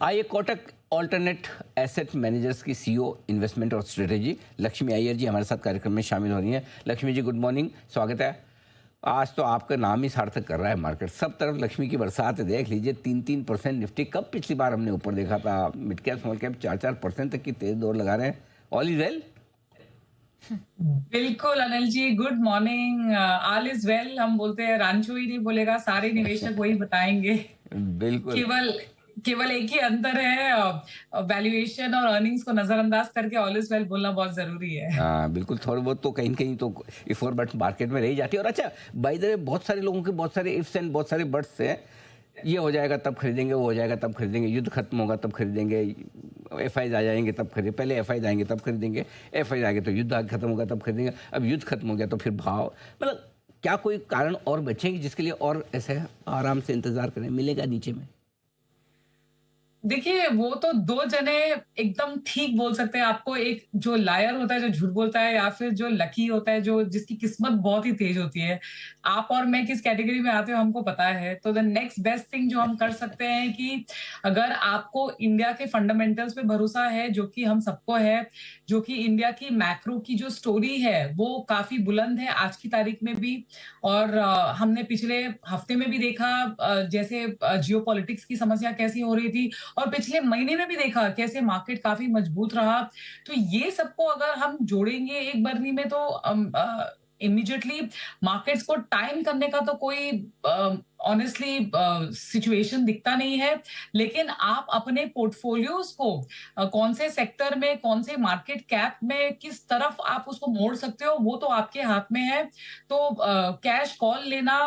आइए Kotak alternate asset managers की CEO investment और स्ट्रेटेजी लक्ष्मी अय्यर जी हमारे साथ कार्यक्रम में शामिल हो रही हैं। लक्ष्मी जी गुड मॉर्निंग, स्वागत है। आज तो आपका नाम ही सार्थक कर रहा है मार्केट, सब तरफ लक्ष्मी की बरसात है। देख लीजिए 3-3% निफ्टी, कब पिछली बार हमने ऊपर देखा था? मिड कैप स्मॉल कैप 4-4% तक की तेज दौड़ लगा रहे हैं। All is well. बिल्कुल Anil ji, good morning. All is well हम बोलते हैं, रांचो ही नहीं बोलेगा, सारे निवेशक वही बताएंगे। बिल्कुल। केवल केवल एक ही अंतर है, वैल्यूएशन और अर्निंग्स को नजरअंदाज करके ऑल इज वेल बोलना बहुत जरूरी है। हाँ बिल्कुल, थोड़ी बहुत तो कहीं कहीं तो इफोर बट मार्केट में रही जाती है। और अच्छा, बाय द वे बहुत सारे लोगों के बहुत सारे इफ्स एंड बहुत सारे बट्स हैं। ये हो जाएगा तब खरीदेंगे, वो हो जाएगा तब खरीदेंगे, युद्ध खत्म होगा तब खरीदेंगे, एफआईज आ जाएंगे तब खरीदेंगे, पहले एफआईज आएंगे तब खरीदेंगे, एफआईज आएंगे तो युद्ध खत्म होगा तब खरीदेंगे, अब युद्ध खत्म हो गया तो फिर भाव। मतलब क्या कोई कारण और बचेंगे जिसके लिए और ऐसे आराम से इंतजार करें, मिलेगा नीचे में? देखिए, वो तो दो जने एकदम ठीक बोल सकते हैं आपको। एक जो लायर होता है, जो झूठ बोलता है, या फिर जो लकी होता है, जो जिसकी किस्मत बहुत ही तेज होती है। आप और मैं किस कैटेगरी में आते हो हमको पता है। तो द नेक्स्ट बेस्ट थिंग जो हम कर सकते हैं कि अगर आपको इंडिया के फंडामेंटल्स पे भरोसा है, जो कि हम सबको है, जो कि इंडिया की मैक्रो की जो स्टोरी है वो काफी बुलंद है आज की तारीख में भी। और हमने पिछले हफ्ते में भी देखा जैसे जियोपॉलिटिक्स की समस्या कैसी हो रही थी, और पिछले महीने में भी देखा कैसे मार्केट काफी मजबूत रहा। तो ये सबको अगर हम जोड़ेंगे एक बरनी में, तो इमीडिएटली मार्केट्स को टाइम करने का तो कोई ऑनेस्टली सिचुएशन दिखता नहीं है। लेकिन आप अपने पोर्टफोलियोज को कौन से सेक्टर में, कौन से मार्केट कैप में, किस तरफ आप उसको मोड़ सकते हो, वो तो आपके हाथ में है। तो कैश कॉल लेना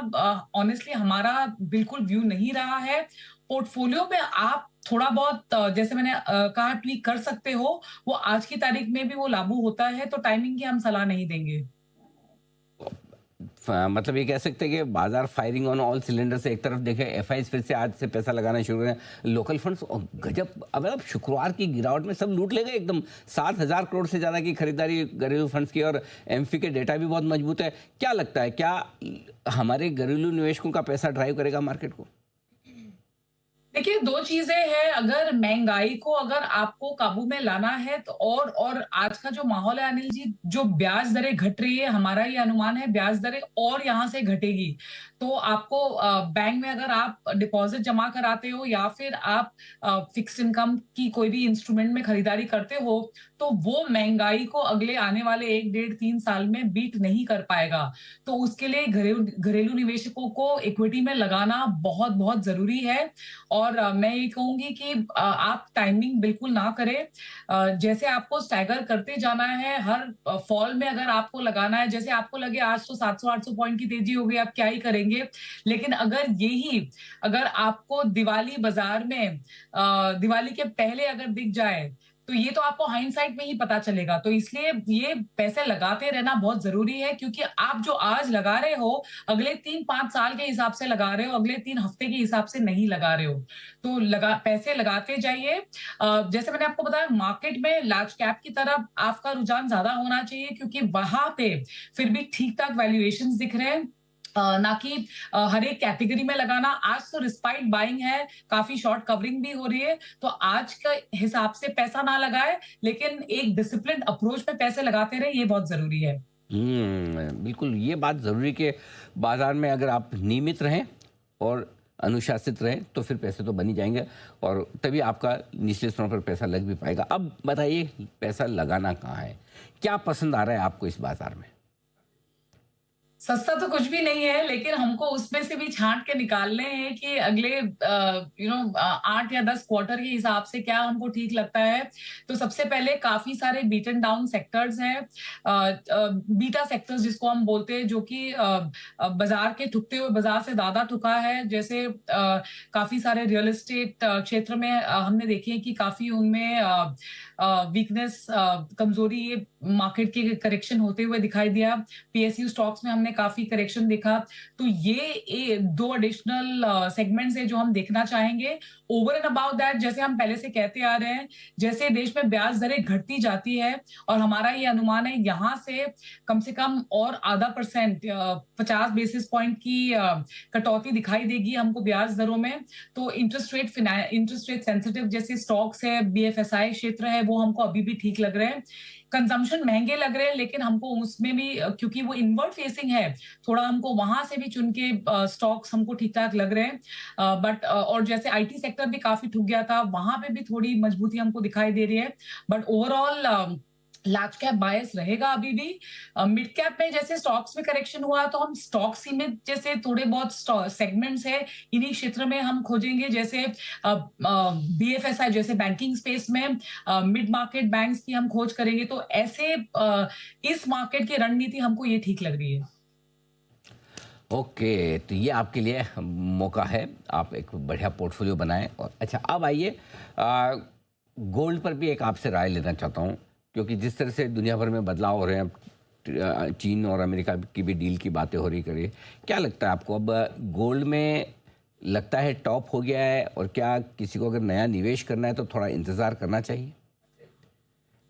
ऑनेस्टली हमारा बिल्कुल व्यू नहीं रहा है। पोर्टफोलियो में आप थोड़ा बहुत जैसे मैंने कहा ट्वीक कर सकते हो, वो आज की तारीख में भी वो लागू होता है। तो टाइमिंग की हम सलाह नहीं देंगे। मतलब ये कह सकते हैं कि बाजार फायरिंग ऑन ऑल सिलेंडर से एक तरफ देखें, एफआईज फिर से आज से पैसा लगाना शुरू करें, लोकल फंड्स गजब। अब शुक्रवार की गिरावट में सब लूट ले गए एकदम। 7,000 करोड़ से ज़्यादा की खरीदारी घरेलू फंड्स की, और एमफी के डेटा भी बहुत मजबूत है। क्या लगता है, क्या हमारे घरेलू निवेशकों का पैसा ड्राइव करेगा मार्केट को? देखिए, दो चीजें हैं। अगर महंगाई को अगर आपको काबू में लाना है तो, और आज का जो माहौल है अनिल जी, जो ब्याज दरें घट रही है, हमारा ये अनुमान है ब्याज दरें और यहाँ से घटेगी। तो आपको बैंक में अगर आप डिपॉजिट जमा कराते हो या फिर आप फिक्स्ड इनकम की कोई भी इंस्ट्रूमेंट में खरीदारी करते हो, तो वो महंगाई को अगले आने वाले 1, 1.5, 3 साल में बीट नहीं कर पाएगा। तो उसके लिए घरेलू निवेशकों को इक्विटी में लगाना बहुत बहुत जरूरी है। और मैं ये कहूंगी कि आप टाइमिंग बिल्कुल ना करें। जैसे आपको स्टैगर करते जाना है, हर फॉल में अगर आपको लगाना है, जैसे आपको लगे आज तो 700-800 पॉइंट की तेजी हो गई, आप क्या ही करेंगे। लेकिन अगर आपको दिवाली बाजार में दिवाली के पहले अगर दिख जाए, तो ये तो आपको हाइंडसाइट में ही पता चलेगा। तो इसलिए ये पैसे लगाते रहना बहुत जरूरी है, क्योंकि आप जो आज लगा रहे हो, अगले 3-5 साल के हिसाब से लगा रहे हो, अगले 3 हफ्ते के हिसाब से नहीं लगा रहे हो। तो पैसे लगाते जाइए। जैसे मैंने आपको बताया, मार्केट में लार्ज कैप की तरफ आपका रुझान ज्यादा होना चाहिए, क्योंकि वहां पे फिर भी ठीक ठाक वैल्यूएशंस दिख रहे हैं। ना कि हर एक कैटेगरी में लगाना। आज तो रिस्पाइट बाइंग है, काफी शॉर्ट कवरिंग भी हो रही है। तो आज के हिसाब से पैसा ना लगाए, लेकिन एक डिसिप्लिन अप्रोच में पैसे लगाते रहे, ये बहुत जरूरी है। बिल्कुल ये बात ज़रूरी कि बाजार में अगर आप नियमित रहें और अनुशासित रहें तो फिर पैसे तो बन ही जाएंगे, और तभी आपका निश्चित समय पर पैसा लग भी पाएगा। अब बताइए, पैसा लगाना कहाँ है? क्या पसंद आ रहा है आपको इस बाजार में? सस्ता तो कुछ भी नहीं है, लेकिन हमको उसमें से भी छांट के निकालने हैं कि अगले 8 या 10 क्वार्टर के हिसाब से क्या हमको ठीक लगता है। तो सबसे पहले काफी सारे बीटन डाउन सेक्टर्स हैं, बीटा सेक्टर्स जिसको हम बोलते हैं, जो कि बाजार के ठुकते हुए बाजार से ज्यादा ठुका है। जैसे काफी सारे रियल एस्टेट क्षेत्र में हमने देखे हैं कि काफी उनमें वीकनेस, कमजोरी, ये मार्केट के करेक्शन होते हुए दिखाई दिया। पीएसयू स्टॉक्स में हमने काफी करेक्शन दिखा। तो ये दो एडिशनल सेगमेंट्स है जो हम देखना चाहेंगे। ओवर एंड अबाउट दैट, जैसे हम पहले से कहते आ रहे हैं, जैसे देश में ब्याज दरें घटती जाती है और हमारा ये अनुमान है यहाँ से कम और %0.5 50 बेसिस पॉइंट की कटौती दिखाई देगी हमको ब्याज दरों में। तो इंटरेस्ट रेट सेंसिटिव जैसे स्टॉक्स है, बीएफएसआई क्षेत्र है, वो हमको अभी भी ठीक लग रहे हैं। कंजम्पशन महंगे लग रहे हैं, लेकिन हमको उसमें भी क्योंकि वो इनवर्ड फेसिंग है, थोड़ा हमको वहां से भी चुन के स्टॉक्स हमको ठीक ठाक लग रहे हैं। बट और जैसे आईटी सेक्टर भी काफी ठुक गया था, वहां पे भी थोड़ी मजबूती हमको दिखाई दे रही है। बट ओवरऑल लार्ज कैप बायस रहेगा अभी भी। मिड कैप में जैसे स्टॉक्स में करेक्शन हुआ, तो हम स्टॉक सीमित जैसे थोड़े बहुत सेगमेंट्स है, इन्हीं क्षेत्र में हम खोजेंगे। जैसे बीएफएसआई जैसे बैंकिंग स्पेस में मिड मार्केट बैंक्स की हम खोज करेंगे। तो ऐसे इस मार्केट की रणनीति हमको ये ठीक लग रही है। ओके, तो ये आपके लिए मौका है, आप एक बढ़िया पोर्टफोलियो बनाएं। और अच्छा, अब आइए गोल्ड पर भी एक आपसे राय लेना चाहता हूँ, क्योंकि जिस तरह से दुनिया भर में बदलाव हो रहे हैं, चीन और अमेरिका की भी डील की बातें हो रही करिए, क्या लगता है आपको अब गोल्ड में लगता है टॉप हो गया है, और क्या किसी को अगर नया निवेश करना है तो थोड़ा इंतजार करना चाहिए?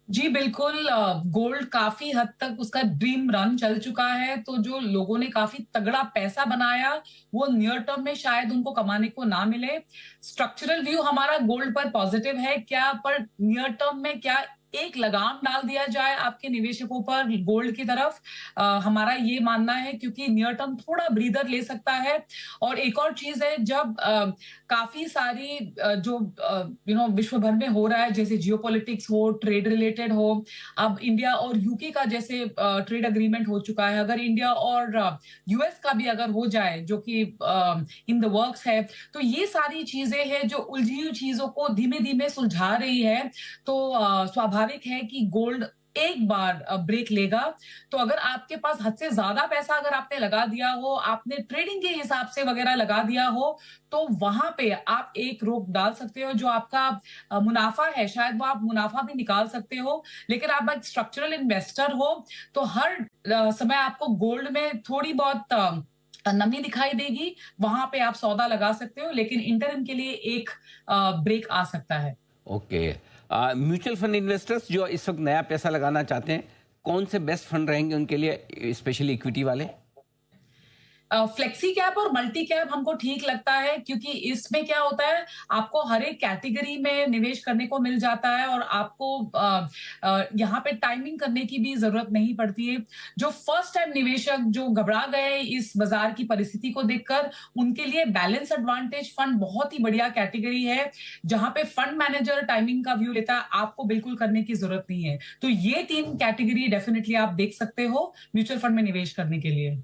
जी बिल्कुल, गोल्ड काफी हद तक उसका ड्रीम रन चल चुका है। तो जो लोगों ने काफी तगड़ा पैसा बनाया, वो नियर टर्म में शायद उनको कमाने को ना मिले। स्ट्रक्चरल व्यू हमारा गोल्ड पर पॉजिटिव है क्या, पर नियर टर्म में क्या एक लगाम डाल दिया जाए आपके निवेशकों पर गोल्ड की तरफ, हमारा ये मानना है, क्योंकि नियर टर्म थोड़ा ब्रीदर ले सकता है। और एक और चीज है, जब काफी सारी जो विश्व भर में हो रहा है, जैसे जियोपॉलिटिक्स हो, ट्रेड रिलेटेड हो, अब इंडिया और यूके का जैसे ट्रेड एग्रीमेंट हो चुका है, अगर इंडिया और यूएस का भी अगर हो जाए, जो कि इन द वर्क्स है, तो ये सारी चीजें हैं जो उलझी हुई चीजों को धीमे धीमे सुलझा रही है। तो स्वाभाविक है कि गोल्ड एक बार ब्रेक लेगा। तो अगर आपके पास हद से ज्यादा पैसा अगर आपने लगा दिया हो, आपने ट्रेडिंग के हिसाब से वगैरह लगा दिया हो, तो वहां पे आप एक रोक डाल सकते हो। जो आपका मुनाफा है, शायद वो आप मुनाफा भी निकाल सकते हो। लेकिन आप एक स्ट्रक्चरल इन्वेस्टर हो, तो हर समय आपको गोल्ड में थोड़ी बहुत नमी दिखाई देगी, वहां पे आप सौदा लगा सकते हो। लेकिन इंटरिम के लिए एक ब्रेक आ सकता है। ओके, म्यूचुअल फंड इन्वेस्टर्स जो इस वक्त नया पैसा लगाना चाहते हैं, कौन से बेस्ट फंड रहेंगे उनके लिए, स्पेशली इक्विटी वाले? फ्लेक्सी कैप और मल्टी कैप हमको ठीक लगता है, क्योंकि इसमें क्या होता है, आपको हर एक कैटेगरी में निवेश करने को मिल जाता है और आपको यहाँ पे टाइमिंग करने की भी जरूरत नहीं पड़ती है। जो फर्स्ट टाइम निवेशक जो घबरा गए इस बाजार की परिस्थिति को देखकर, उनके लिए बैलेंस एडवांटेज फंड बहुत ही बढ़िया कैटेगरी है, जहां पे फंड मैनेजर टाइमिंग का व्यू लेता है, आपको बिल्कुल करने की जरूरत नहीं है। तो ये 3 कैटेगरी डेफिनेटली आप देख सकते हो म्यूचुअल फंड में निवेश करने के लिए।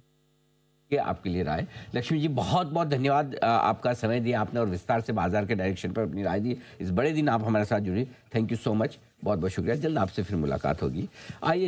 ये आपके लिए राय। लक्ष्मी जी, बहुत बहुत धन्यवाद, आपका समय दिया आपने और विस्तार से बाजार के डायरेक्शन पर अपनी राय दी। इस बड़े दिन आप हमारे साथ जुड़ी, थैंक यू सो मच, बहुत बहुत शुक्रिया। जल्द आपसे फिर मुलाकात होगी। आइए